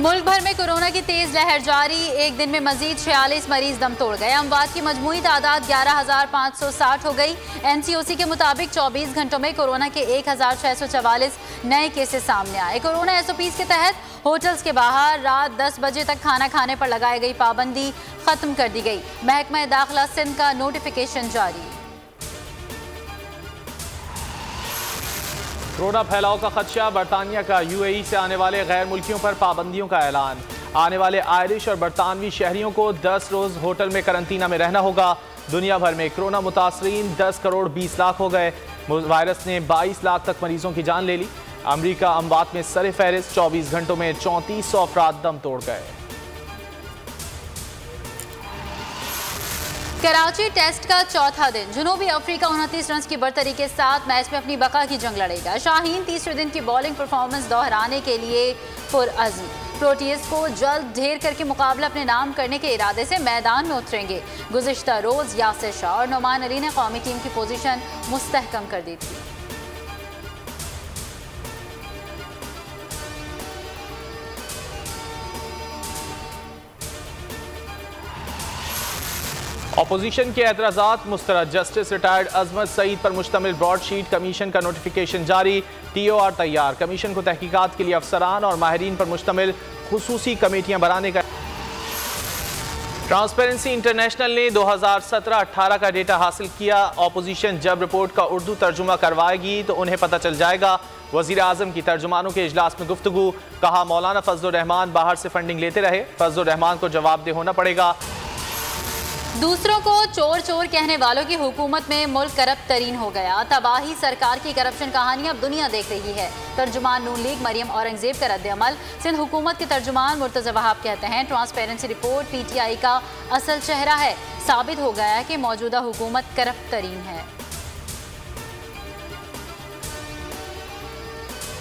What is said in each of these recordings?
मुल्क भर में कोरोना की तेज लहर जारी। एक दिन में मजीद 46 मरीज दम तोड़ गए। अमवात की मजमूई तादाद 11,560 हो गई। NCOC के मुताबिक 24 घंटों में कोरोना के 1,644 नए केसेस सामने आए। कोरोना SOPs के तहत होटल्स के बाहर रात 10 बजे तक खाना खाने पर लगाई गई पाबंदी खत्म कर दी गई। महकमा दाखिला सिंध का नोटिफिकेशन जारी। कोरोना फैलाव का खदशा, बरतानिया का UAE से आने वाले गैर मुल्कियों पर पाबंदियों का ऐलान। आने वाले आयरिश और बरतानवी शहरियों को 10 रोज होटल में करंतना में रहना होगा। दुनिया भर में कोरोना मुतासरीन 10 करोड़ 20 लाख हो गए। वायरस ने 22 लाख तक मरीजों की जान ले ली। अमरीका अमवात में सर फहरिस्त, 24 घंटों में 3400 अफराद दम तोड़ गए। कराची टेस्ट का चौथा दिन। जनूबी अफ्रीका 29 रन की बरतरी के साथ मैच में अपनी बका की जंग लड़ेगा। शाहीन तीसरे दिन की बॉलिंग परफॉर्मेंस दोहराने के लिए पुरअज़्म। प्रोटीज को जल्द ढेर करके मुकाबला अपने नाम करने के इरादे से मैदान में उतरेंगे। गुज़िश्ता रोज यासिर शाह और नुमान अली ने कौमी टीम की पोजीशन मुस्तहकम कर दी थी। अपोजिशन के एतराज़ात मुस्तरद। जस्टिस रिटायर्ड अजमत सईद पर मुश्तमिल ब्रॉडशीट कमीशन का नोटिफिकेशन जारी। TOR तैयार। कमीशन को तहकीकात के लिए अफसरान और माहिरीन पर मुश्तमिल खुसूसी कमेटियां बनाने का। ट्रांसपेरेंसी इंटरनेशनल ने 2017-18 का डेटा हासिल किया। अपोजिशन जब रिपोर्ट का उर्दू तर्जुमा करवाएगी तो उन्हें पता चल जाएगा। वज़ीर आज़म की तर्जुमानों के इजलास में गुफ्तगू। कहा, मौलाना फजलुर रहमान बाहर से फंडिंग लेते रहे, फजलुर रहमान को जवाबदेह होना पड़ेगा। दूसरों को चोर चोर कहने वालों की हुकूमत में मुल्क करप्ट तरीन हो गया। तबाही सरकार की करप्शन कहानी अब दुनिया देख रही है। तर्जुमान नून लीग मरियम औरंगजेब का रद्द-ए-अमल। सिंध हुकूमत के तर्जुमान मुर्तज़ा वहाब कहते हैं, ट्रांसपेरेंसी रिपोर्ट PTI का असल चेहरा है। साबित हो गया कि मौजूदा हुकूमत करप्ट तरीन है।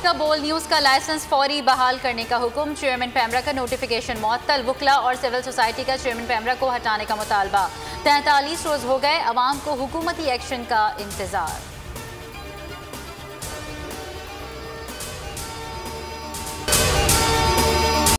बोल न्यूज़ का लाइसेंस फौरी बहाल करने का हुक्म। चेयरमैन पैमरा का नोटिफिकेशन मुअत्तल। वुकला और सिविल सोसाइटी का चेयरमैन पैमरा को हटाने का मुतालबा। 43 रोज हो गए, अवाम को हुकूमती एक्शन का इंतजार।